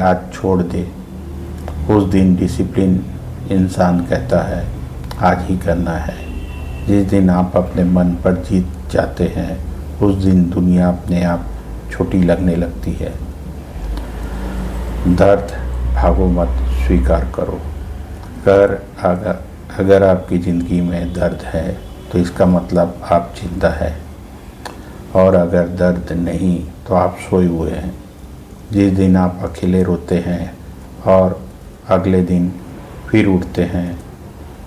आज छोड़ दे, उस दिन डिसिप्लिन इंसान कहता है आज ही करना है। जिस दिन आप अपने मन पर जीत जाते हैं उस दिन दुनिया अपने आप छोटी लगने लगती है। दर्द भागो मत, स्वीकार करो। अगर आपकी ज़िंदगी में दर्द है तो इसका मतलब आप जिंदा है, और अगर दर्द नहीं तो आप सोए हुए हैं। जिस दिन आप अकेले रोते हैं और अगले दिन फिर उठते हैं,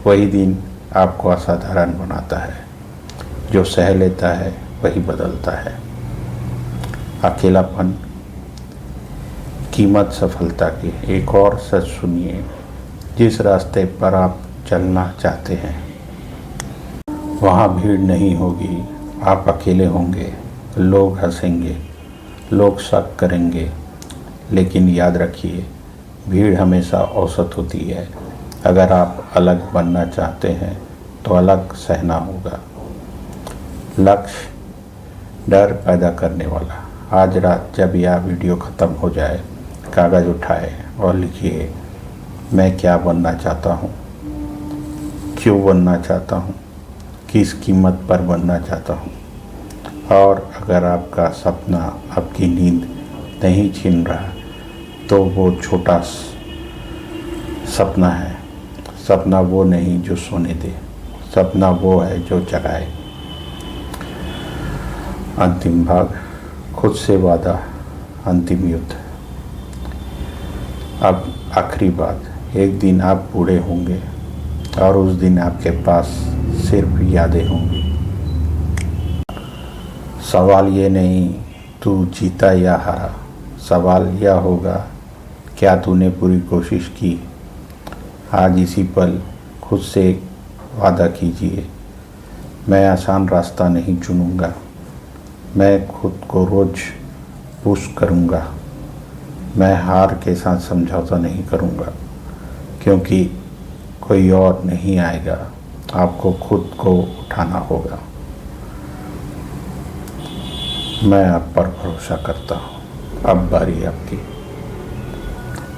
वही दिन आपको असाधारण बनाता है। जो सह लेता है वही बदलता है। अकेलापन कीमत सफलता की। एक और सच सुनिए, जिस रास्ते पर आप चलना चाहते हैं वहाँ भीड़ नहीं होगी, आप अकेले होंगे। लोग हंसेंगे, लोग शक करेंगे, लेकिन याद रखिए भीड़ हमेशा औसत होती है। अगर आप अलग बनना चाहते हैं तो अलग सहना होगा। लक्ष्य डर पैदा करने वाला। आज रात जब यह वीडियो ख़त्म हो जाए, कागज़ उठाए और लिखिए मैं क्या बनना चाहता हूँ, क्यों बनना चाहता हूँ, किस कीमत पर बनना चाहता हूँ। और अगर आपका सपना आपकी नींद नहीं छीन रहा तो वो छोटा सपना है। सपना वो नहीं जो सोने दे, सपना वो है जो जगाए। अंतिम भाग, खुद से वादा, अंतिम युद्ध। अब आखिरी बात, एक दिन आप बूढ़े होंगे और उस दिन आपके पास सिर्फ यादें होंगी। सवाल ये नहीं तू जीता या हारा, सवाल यह होगा क्या तूने पूरी कोशिश की। आज इसी पल खुद से एक वादा कीजिए, मैं आसान रास्ता नहीं चुनूँगा, मैं खुद को रोज़ पुश करूँगा, मैं हार के साथ समझौता नहीं करूँगा, क्योंकि कोई और नहीं आएगा, आपको खुद को उठाना होगा। मैं आप पर भरोसा करता हूँ। अब बारी आपकी।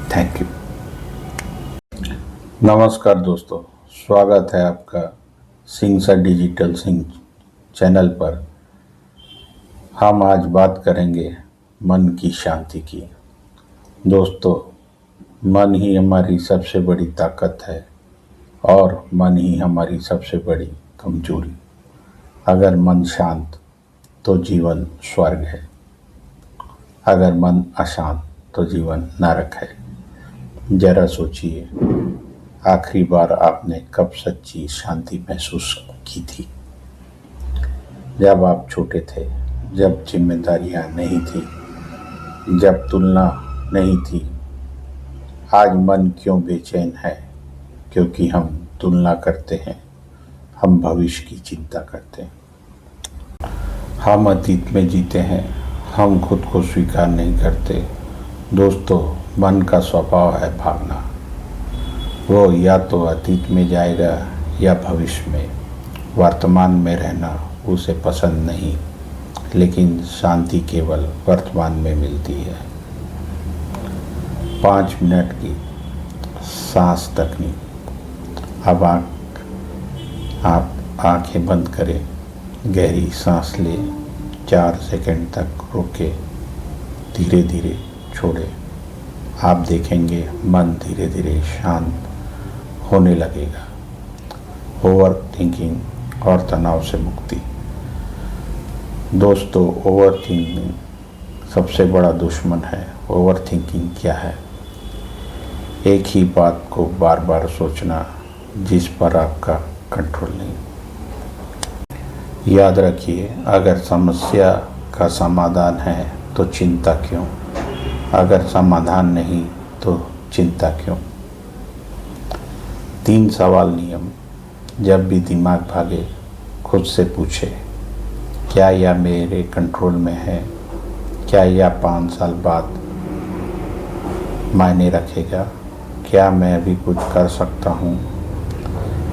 Thank you. नमस्कार दोस्तों, स्वागत है आपका Singh sir digital Singh channel पर। हम आज बात करेंगे मन की शांति की। दोस्तों, मन ही हमारी सबसे बड़ी ताकत है और मन ही हमारी सबसे बड़ी कमजोरी। अगर मन शांत तो जीवन स्वर्ग है, अगर मन अशांत तो जीवन नरक है। जरा सोचिए, आखिरी बार आपने कब सच्ची शांति महसूस की थी? जब आप छोटे थे, जब जिम्मेदारियां नहीं थी, जब तुलना नहीं थी। आज मन क्यों बेचैन है? क्योंकि हम तुलना करते हैं, हम भविष्य की चिंता करते हैं, हम अतीत में जीते हैं, हम खुद को स्वीकार नहीं करते। दोस्तों, मन का स्वभाव है भागना। वो या तो अतीत में जाएगा या भविष्य में। वर्तमान में रहना उसे पसंद नहीं, लेकिन शांति केवल वर्तमान में मिलती है। 5 मिनट की सांस तकनीक। अब आप आंखें बंद करें, गहरी सांस लें, 4 सेकंड तक रोके, धीरे धीरे छोड़ें। आप देखेंगे मन धीरे धीरे शांत होने लगेगा। ओवर थिंकिंग और तनाव से मुक्ति। दोस्तों, ओवर थिंकिंग सबसे बड़ा दुश्मन है। ओवर थिंकिंग क्या है? एक ही बात को बार बार सोचना जिस पर आपका कंट्रोल नहीं। याद रखिए, अगर समस्या का समाधान है तो चिंता क्यों? अगर समाधान नहीं तो चिंता क्यों? 3 सवाल नियम। जब भी दिमाग भागे, खुद से पूछे क्या यह मेरे कंट्रोल में है? क्या यह 5 साल बाद मायने रखेगा? क्या मैं अभी कुछ कर सकता हूँ?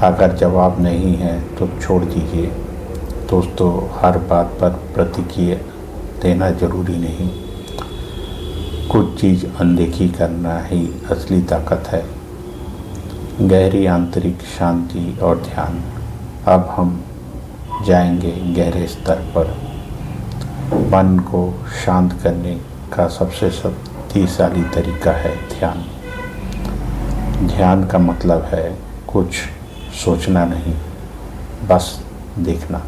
अगर जवाब नहीं है तो छोड़ दीजिए। दोस्तों, हर बात पर प्रतिक्रिया देना जरूरी नहीं। कुछ चीज़ अनदेखी करना ही असली ताकत है। गहरी आंतरिक शांति और ध्यान। अब हम जाएंगे गहरे स्तर पर। मन को शांत करने का सबसे शक्तिशाली तरीका है ध्यान। ध्यान का मतलब है कुछ सोचना नहीं, बस देखना।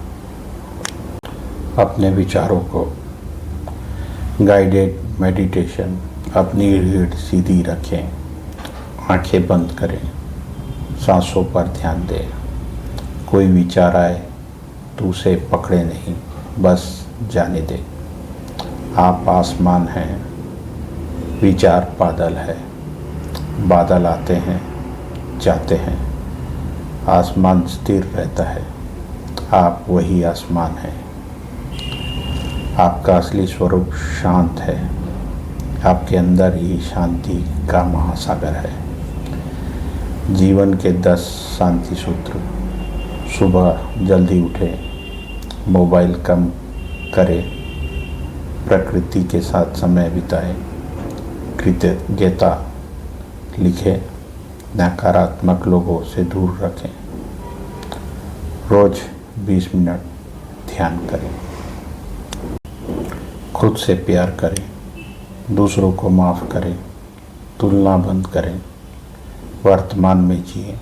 अपने विचारों को गाइडेड मेडिटेशन। अपनी रीढ़ सीधी रखें, आंखें बंद करें, सांसों पर ध्यान दें। कोई विचार आए तो उसे पकड़े नहीं, बस जाने दें। आप आसमान हैं, विचार बादल है। बादल आते हैं, जाते हैं, आसमान स्थिर रहता है। आप वही आसमान हैं। आपका असली स्वरूप शांत है। आपके अंदर ही शांति का महासागर है। जीवन के 10 शांति सूत्र। सुबह जल्दी उठें, मोबाइल कम करें, प्रकृति के साथ समय बिताएं, कृतज्ञता लिखें, नकारात्मक लोगों से दूर रखें। रोज 20 मिनट ध्यान करें। खुद से प्यार करें, दूसरों को माफ़ करें, तुलना बंद करें, वर्तमान में जिए।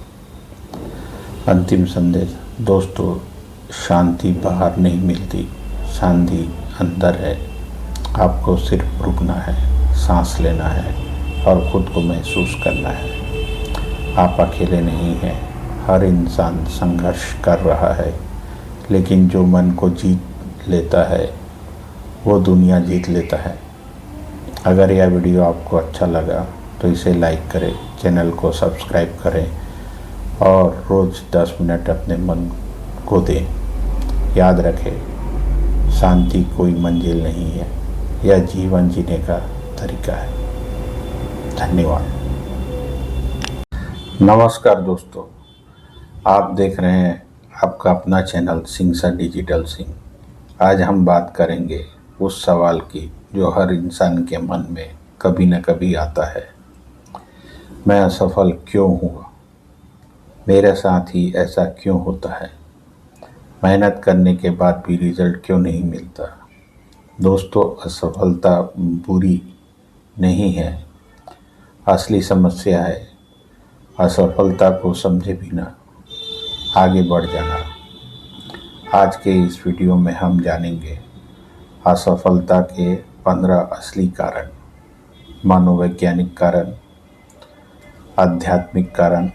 अंतिम संदेश। दोस्तों, शांति बाहर नहीं मिलती, शांति अंदर है। आपको सिर्फ रुकना है, सांस लेना है और खुद को महसूस करना है। आप अकेले नहीं हैं। हर इंसान संघर्ष कर रहा है, लेकिन जो मन को जीत लेता है वो दुनिया जीत लेता है। अगर यह वीडियो आपको अच्छा लगा तो इसे लाइक करें, चैनल को सब्सक्राइब करें और रोज़ 10 मिनट अपने मन को दें। याद रखें, शांति कोई मंजिल नहीं है, यह जीवन जीने का तरीका है। धन्यवाद। नमस्कार दोस्तों, आप देख रहे हैं आपका अपना चैनल सिंह सा डिजिटल सिंह। आज हम बात करेंगे उस सवाल की जो हर इंसान के मन में कभी न कभी आता है। मैं असफल क्यों हुआ? मेरे साथ ही ऐसा क्यों होता है? मेहनत करने के बाद भी रिजल्ट क्यों नहीं मिलता? दोस्तों, असफलता बुरी नहीं है। असली समस्या है असफलता को समझे बिना आगे बढ़ जाना। आज के इस वीडियो में हम जानेंगे असफलता के 15 असली कारण, मनोवैज्ञानिक कारण, आध्यात्मिक कारण,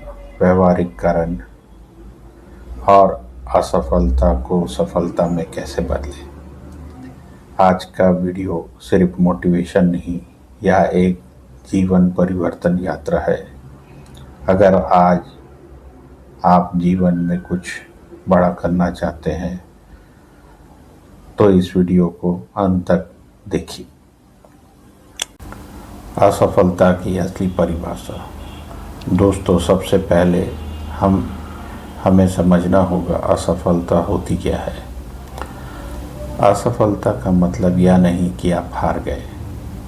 व्यवहारिक कारण और असफलता को सफलता में कैसे बदलें। आज का वीडियो सिर्फ मोटिवेशन नहीं, यह एक जीवन परिवर्तन यात्रा है। अगर आज आप जीवन में कुछ बड़ा करना चाहते हैं तो इस वीडियो को अंत तक देखिए। असफलता की असली परिभाषा। दोस्तों, सबसे पहले हमें समझना होगा असफलता होती क्या है। असफलता का मतलब यह नहीं कि आप हार गए।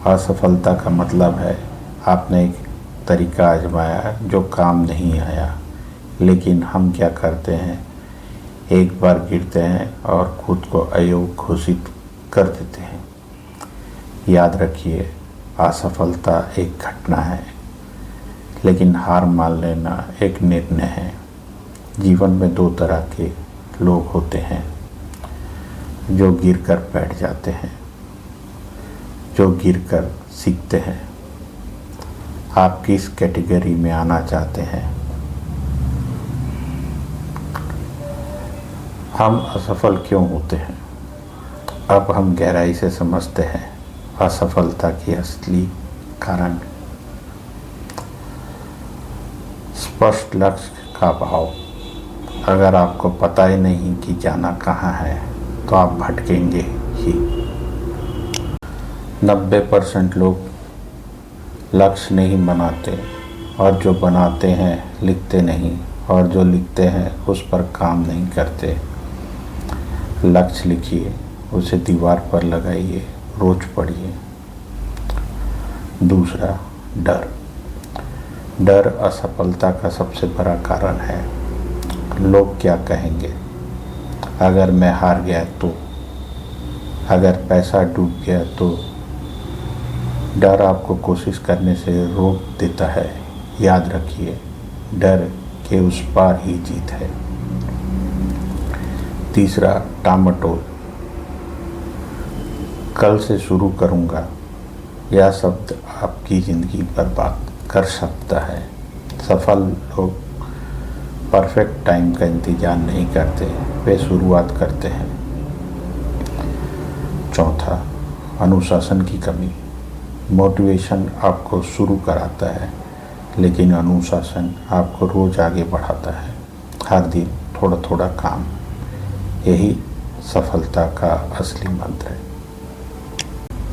असफलता का मतलब है आपने एक तरीका आजमाया जो काम नहीं आया। लेकिन हम क्या करते हैं, एक बार गिरते हैं और खुद को अयोग्य घोषित कर देते हैं। याद रखिए, असफलता एक घटना है, लेकिन हार मान लेना एक निर्णय है। जीवन में 2 तरह के लोग होते हैं, जो गिरकर बैठ जाते हैं, जो गिरकर सीखते हैं। आप किस कैटेगरी में आना चाहते हैं? हम असफल क्यों होते हैं? अब हम गहराई से समझते हैं असफलता के असली कारण। स्पष्ट लक्ष्य का अभाव। अगर आपको पता ही नहीं कि जाना कहाँ है तो आप भटकेंगे ही। 90% लोग लक्ष्य नहीं बनाते और जो बनाते हैं लिखते नहीं, और जो लिखते हैं उस पर काम नहीं करते। लक्ष्य लिखिए, उसे दीवार पर लगाइए, रोज पढ़िए। दूसरा, डर। डर असफलता का सबसे बड़ा कारण है। लोग क्या कहेंगे, अगर मैं हार गया तो, अगर पैसा डूब गया तो। डर आपको कोशिश करने से रोक देता है। याद रखिए, डर के उस पार ही जीत है। तीसरा, टामाटोल। कल से शुरू करूँगा, यह शब्द आपकी ज़िंदगी बर्बाद कर सकता है। सफल लोग परफेक्ट टाइम का इंतज़ार नहीं करते, वे शुरुआत करते हैं। चौथा, अनुशासन की कमी। मोटिवेशन आपको शुरू कराता है, लेकिन अनुशासन आपको रोज़ आगे बढ़ाता है। हर दिन थोड़ा थोड़ा काम, यही सफलता का असली मंत्र है।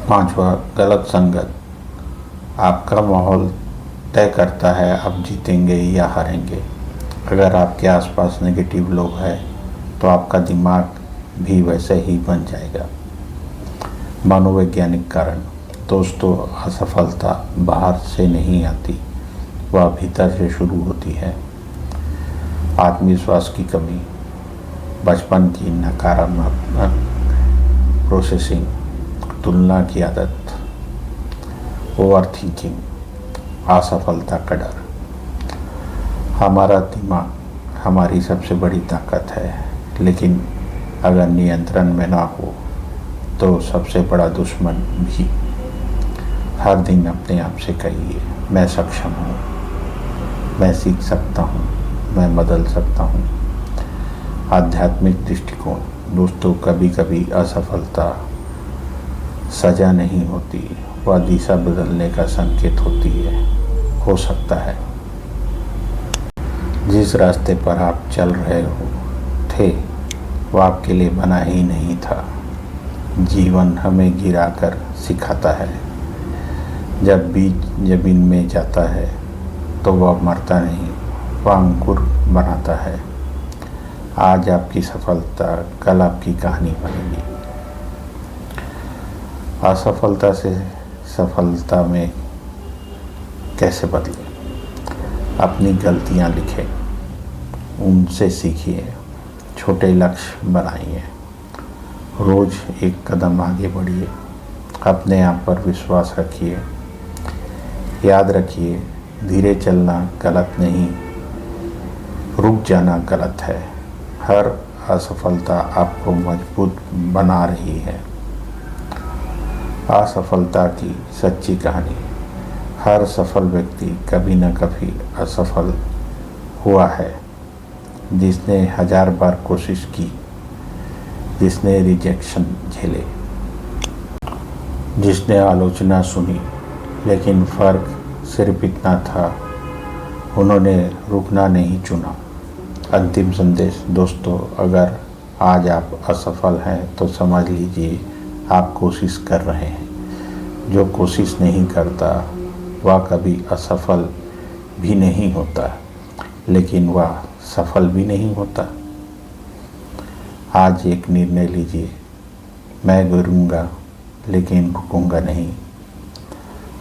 पांचवा, गलत संगत। आपका माहौल तय करता है आप जीतेंगे या हारेंगे। अगर आपके आसपास नेगेटिव लोग हैं तो आपका दिमाग भी वैसे ही बन जाएगा। मनोवैज्ञानिक कारण। दोस्तों, असफलता बाहर से नहीं आती, वह भीतर से शुरू होती है। आत्मविश्वास की कमी, बचपन की नकारात्मक प्रोसेसिंग, तुलना की आदत, ओवर थिंकिंग, असफलता का डर। हमारा दिमाग हमारी सबसे बड़ी ताकत है, लेकिन अगर नियंत्रण में ना हो तो सबसे बड़ा दुश्मन भी। हर दिन अपने आप से कहिए, मैं सक्षम हूँ, मैं सीख सकता हूँ, मैं बदल सकता हूँ। आध्यात्मिक दृष्टिकोण। दोस्तों, कभी कभी असफलता सजा नहीं होती, वह दिशा बदलने का संकेत होती है। हो सकता है जिस रास्ते पर आप चल रहे थे वो आपके लिए बना ही नहीं था। जीवन हमें गिराकर सिखाता है। जब बीज जमीन में जाता है तो वह मरता नहीं, वह अंकुर बनाता है। आज आपकी सफलता कल आपकी कहानी बनेगी। असफलता से सफलता में कैसे बदलें? अपनी गलतियां लिखें, उनसे सीखिए, छोटे लक्ष्य बनाइए, रोज़ एक कदम आगे बढ़िए, अपने आप पर विश्वास रखिए। याद रखिए, धीरे चलना गलत नहीं, रुक जाना गलत है। हर असफलता आपको मजबूत बना रही है। असफलता की सच्ची कहानी। हर सफल व्यक्ति कभी न कभी असफल हुआ है। जिसने 1000 बार कोशिश की, जिसने रिजेक्शन झेले, जिसने आलोचना सुनी, लेकिन फ़र्क सिर्फ इतना था, उन्होंने रुकना नहीं चुना। अंतिम संदेश। दोस्तों, अगर आज आप असफल हैं तो समझ लीजिए आप कोशिश कर रहे हैं। जो कोशिश नहीं करता वह कभी असफल भी नहीं होता, लेकिन वह सफल भी नहीं होता। आज एक निर्णय लीजिए, मैं गिरूंगा लेकिन रुकूंगा नहीं।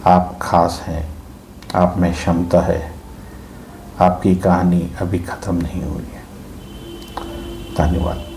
आप खास हैं, आप में क्षमता है, आपकी कहानी अभी ख़त्म नहीं हुई है। धन्यवाद।